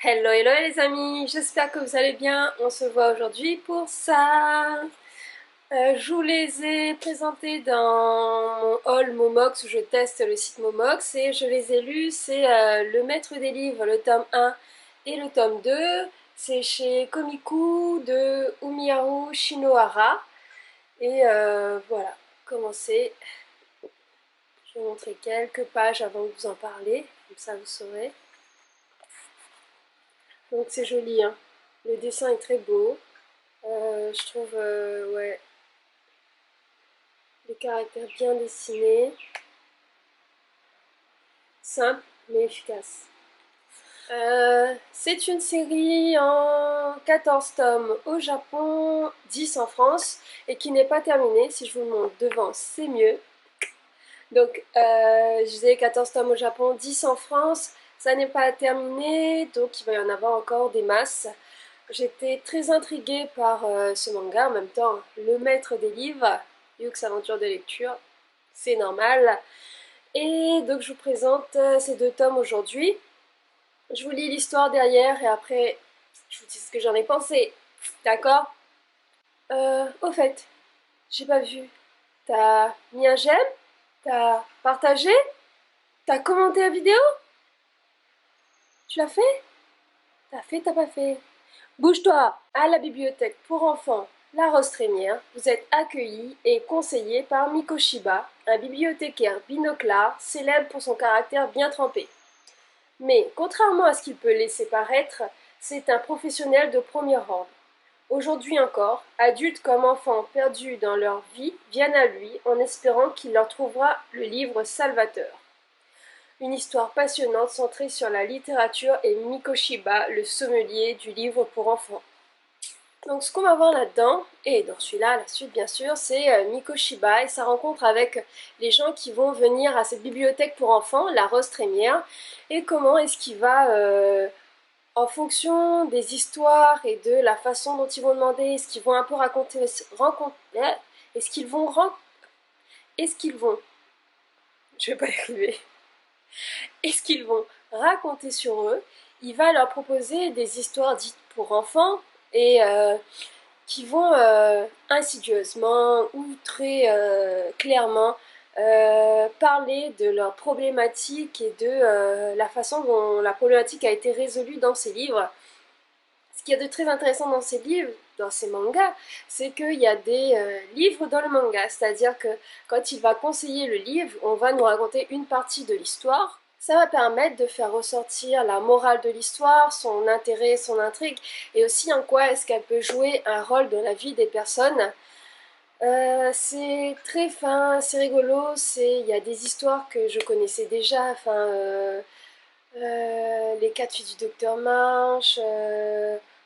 Hello, hello les amis, j'espère que vous allez bien. On se voit aujourd'hui pour ça. Je vous les ai présentés dans mon haul Momox où je teste le site Momox et je les ai lus. C'est Le Maître des Livres, le tome 1 et le tome 2. C'est chez Komiku de Umiharu Shinohara. Et voilà, commencez. Je vais vous montrer quelques pages avant de vous en parler, comme ça vous saurez. Donc c'est joli, hein. Le dessin est très beau. Je trouve, ouais, les caractères bien dessinés, simple mais efficace. C'est une série en 14 tomes au Japon, 10 en France, et qui n'est pas terminée. Si je vous le montre devant, c'est mieux. Donc, je disais 14 tomes au Japon, 10 en France. Ça n'est pas terminé, donc il va y en avoir encore des masses. J'étais très intriguée par ce manga, en même temps, le maître des livres, Yux Aventure de lecture, c'est normal. Et donc je vous présente ces deux tomes aujourd'hui. Je vous lis l'histoire derrière et après je vous dis ce que j'en ai pensé. D'accord? Au fait, j'ai pas vu. T'as mis un j'aime? T'as partagé? T'as commenté la vidéo? Tu l'as fait? T'as fait, t'as pas fait? Bouge-toi! À la bibliothèque pour enfants La Rose Trémière, vous êtes accueillis et conseillés par Mikoshiba, un bibliothécaire binoclard célèbre pour son caractère bien trempé. Mais, contrairement à ce qu'il peut laisser paraître, c'est un professionnel de premier ordre. Aujourd'hui encore, adultes comme enfants perdus dans leur vie viennent à lui en espérant qu'il leur trouvera le livre salvateur. Une histoire passionnante centrée sur la littérature et Mikoshiba, le sommelier du livre pour enfants. Donc ce qu'on va voir là-dedans, et dans celui-là, la suite bien sûr, c'est Mikoshiba et sa rencontre avec les gens qui vont venir à cette bibliothèque pour enfants, la Rose Trémière, et comment est-ce qu'il va, en fonction des histoires et de la façon dont ils vont demander, est-ce qu'ils vont un peu raconter, est-ce qu'ils vont, est-ce qu'ils vont, je vais pas y arriver, est-ce qu'ils vont raconter sur eux, il va leur proposer des histoires dites pour enfants, et qui vont insidieusement ou très clairement parler de leurs problématiques et de la façon dont la problématique a été résolue dans ces livres. Ce qu'il y a de très intéressant dans ces livres, dans ces mangas, c'est qu'il y a des livres dans le manga, c'est-à-dire que quand il va conseiller le livre, on va nous raconter une partie de l'histoire. Ça va permettre de faire ressortir la morale de l'histoire, son intérêt, son intrigue, et aussi en quoi est-ce qu'elle peut jouer un rôle dans la vie des personnes. C'est très fin, c'est rigolo, il y a des histoires que je connaissais déjà, les 4 filles du docteur March,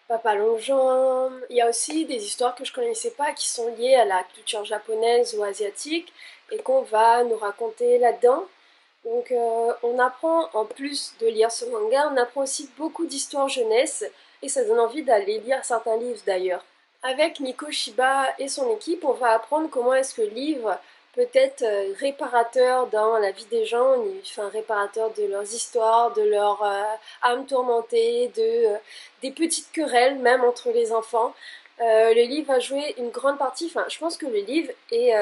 Papa Longchamp. Il y a aussi des histoires que je connaissais pas qui sont liées à la culture japonaise ou asiatique et qu'on va nous raconter là-dedans. Donc on apprend, en plus de lire ce manga, on apprend aussi beaucoup d'histoires jeunesse et ça donne envie d'aller lire certains livres d'ailleurs. Avec Mikoshiba et son équipe, on va apprendre comment est-ce que le livre peut être réparateur dans la vie des gens, enfin réparateur de leurs histoires, de leur âme tourmentée, des petites querelles même entre les enfants. Le livre va jouer une grande partie, enfin je pense que le livre est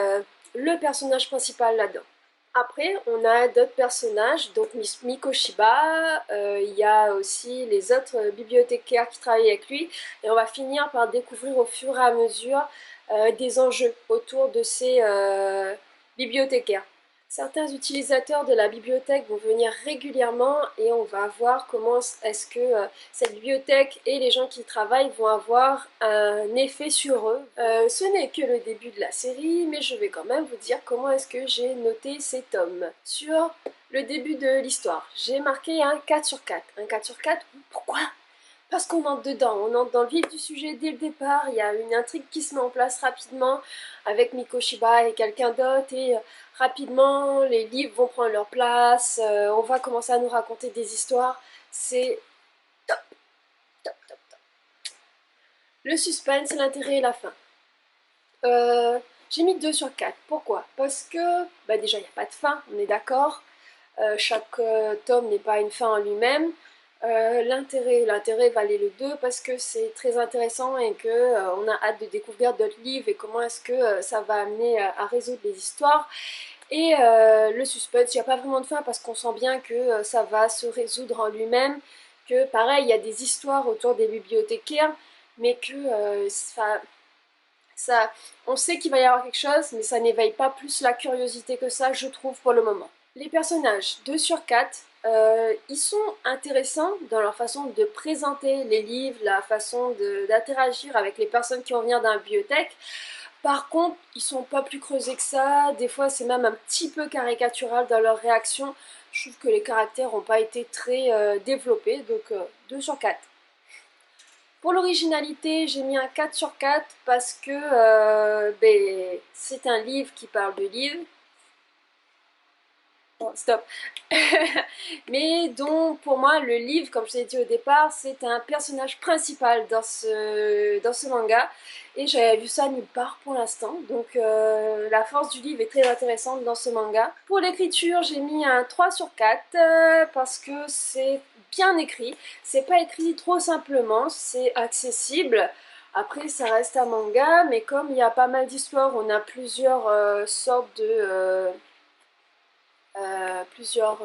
le personnage principal là-dedans. Après, on a d'autres personnages, donc Mikoshiba, il y a aussi les autres bibliothécaires qui travaillent avec lui, et on va finir par découvrir au fur et à mesure des enjeux autour de ces bibliothécaires. Certains utilisateurs de la bibliothèque vont venir régulièrement et on va voir comment est-ce que cette bibliothèque et les gens qui y travaillent vont avoir un effet sur eux. Ce n'est que le début de la série, mais je vais quand même vous dire comment est-ce que j'ai noté ces tomes. Sur le début de l'histoire, j'ai marqué un 4 sur 4. Un 4 sur 4, pourquoi? Parce qu'on entre dedans, on entre dans le vif du sujet dès le départ, il y a une intrigue qui se met en place rapidement avec Mikoshiba et quelqu'un d'autre et rapidement les livres vont prendre leur place, on va commencer à nous raconter des histoires, c'est top, top, top, top. Le suspense, l'intérêt et la fin. J'ai mis 2 sur 4, pourquoi? Parce que bah déjà il n'y a pas de fin, on est d'accord, chaque tome n'est pas une fin en lui-même. L'intérêt valait le 2 parce que c'est très intéressant et que on a hâte de découvrir d'autres livres et comment est-ce que ça va amener à résoudre les histoires. Et le suspense, il n'y a pas vraiment de fin parce qu'on sent bien que ça va se résoudre en lui-même, que pareil, il y a des histoires autour des bibliothécaires, mais que ça, on sait qu'il va y avoir quelque chose, mais ça n'éveille pas plus la curiosité que ça, je trouve, pour le moment. Les personnages, 2 sur 4, ils sont intéressants dans leur façon de présenter les livres, la façon d'interagir avec les personnes qui vont venir dans la bibliothèque. Par contre, ils sont pas plus creusés que ça, des fois c'est même un petit peu caricatural dans leur réaction. Je trouve que les caractères n'ont pas été très développés, donc 2 sur 4. Pour l'originalité, j'ai mis un 4 sur 4 parce que c'est un livre qui parle de livres. Bon, stop. Mais dont, pour moi, le livre, comme je l'ai dit au départ, c'est un personnage principal dans ce manga. Et j'avais vu ça nulle part pour l'instant. Donc la force du livre est très intéressante dans ce manga. Pour l'écriture, j'ai mis un 3 sur 4 parce que c'est bien écrit. C'est pas écrit trop simplement, c'est accessible. Après, ça reste un manga, mais comme il y a pas mal d'histoires, on a plusieurs sortes de plusieurs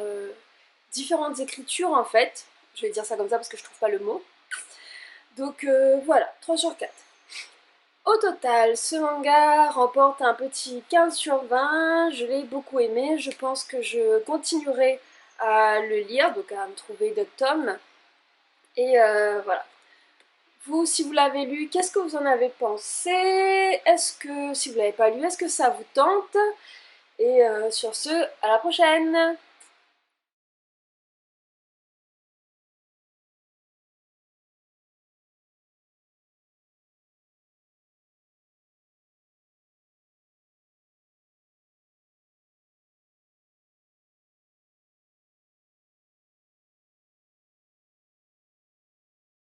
différentes écritures en fait. Je vais dire ça comme ça parce que je trouve pas le mot. Donc voilà, 3 sur 4. Au total, ce manga remporte un petit 15 sur 20. Je l'ai beaucoup aimé. Je pense que je continuerai à le lire, donc à me trouver d'autres tomes. Et voilà. Vous, si vous l'avez lu, qu'est-ce que vous en avez pensé? Est-ce que, si vous l'avez pas lu, est-ce que ça vous tente? Et sur ce, à la prochaine!